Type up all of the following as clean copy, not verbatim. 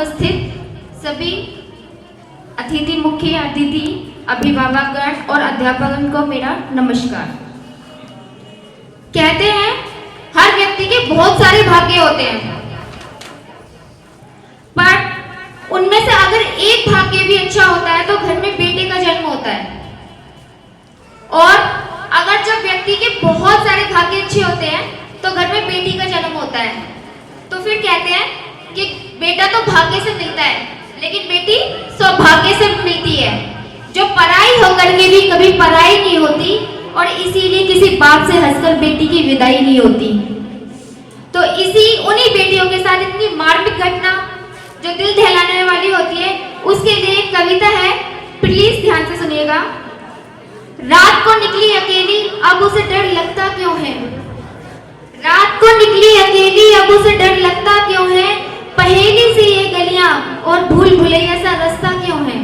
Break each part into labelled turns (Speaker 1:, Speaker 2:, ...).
Speaker 1: उपस्थित सभी अतिथि, मुख्य अतिथि, अभिभावकगण और अध्यापकगण को मेरा नमस्कार। कहते हैं हर व्यक्ति के बहुत सारे भाग्य होते हैं, पर उनमें से अगर एक भाग्य भी अच्छा होता है तो घर में बेटे का जन्म होता है। और अगर जब व्यक्ति के बहुत सारे भाग्य अच्छे होते हैं तो घर में बेटी का जन्म होता है। तो फिर कहते हैं कि बेटा तो भाग्य से मिलता है, लेकिन बेटी सौभाग्य से मिलती है, जो पराई होकर के भी कभी पराई नहीं होती। और इसीलिए किसी बाप से हंसकर बेटी की विदाई नहीं होती। तो उन्हीं बेटियों के साथ इतनी मार्मिक घटना जो दिल दहलाने वाली होती है, उसके लिए एक कविता है, प्लीज ध्यान से सुनिएगा। रात को निकली अकेली, अब उसे डर लगता क्यों है? रात को निकली अकेली, अब उसे डर लगता क्यों है? पहेली सी ये गलियां और भूल भुलैया सा रास्ता क्यों है?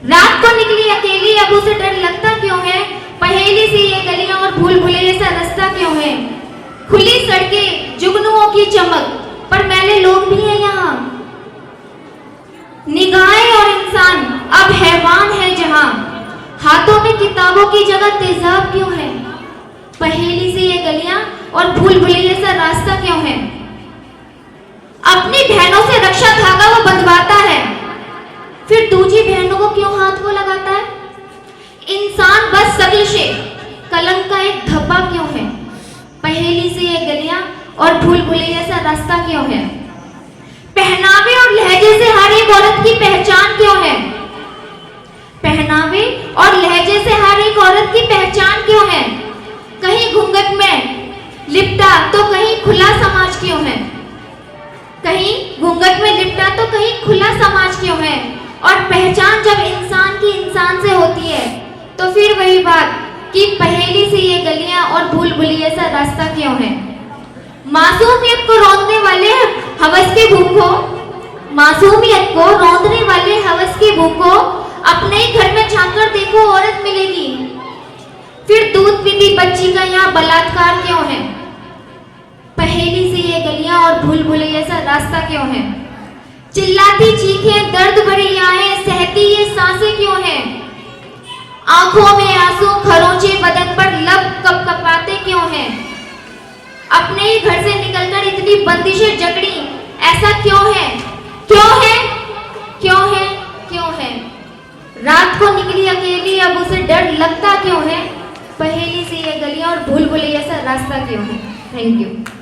Speaker 1: रात को निकली अकेली, अब उसे डर लगता क्यों है? पहेली सी ये गलियां और भूल भुलैया सा रास्ता क्यों है? खुली सड़कें, जुगनुओं की चमक, पर मैले लोग भी हैं यहाँ। निगाहें और इंसान अब हैवान है जहां, हाथों में किताबों की जगह तेजाब क्यों है? पहेली सी ये गलियां और भूल भुलैया सा रास्ता क्यों है? अपनी बहनों से रक्षा धागा वो बंधवाता है, फिर दूसरी बहनों को क्यों हाथ वो लगाता है? इंसान बस शक्ल से कलंक का एक धब्बा क्यों है? पहेली से ये गलियां और भूल भुलैया सा रास्ता क्यों है? पहनावे और लहजे से हर एक औरत की पहचान क्यों है? पहनावे और लहजे से हर एक औरत की पहचान क्यों है? कहीं घूंघट में लिपटा तो कहीं खुला समाज क्यों है? कहीं घूंघट में लिपटा तो कहीं खुला समाज क्यों है? और पहचान जब इंसान की इंसान से होती है तो फिर वही बात कि पहेली सी ये गलियां और भूल भुलैया सा रास्ता क्यों है? मासूमियत को रौंदने वाले हवस के भूखों, मासूमियत को रौंदने वाले हवस के भूखों, अपने ही घर में झांककर देखो औरत मिलेगी। फिर दूध पीती बच्ची का यहाँ बलात्कार क्यों है? पहेली सी ये गलियां और भूल भुलैया सा रास्ता क्यों है? चिल्लाती चीखें, दर्द भरी आहें, सहती ये सांसें क्यों हैं? आंखों में आंसू, खरोंचे बदन पर लब कपकपाते क्यों हैं? अपने ही घर से निकलकर इतनी बंदिशें जकड़ी, ऐसा क्यों है? क्यों है? क्यों है? क्यों है? रात को निकली अकेली, अब उसे डर लगता क्यों है? पहेली से ये गलियां और भूल भुलैया सा रास्ता क्यों है? Thank you.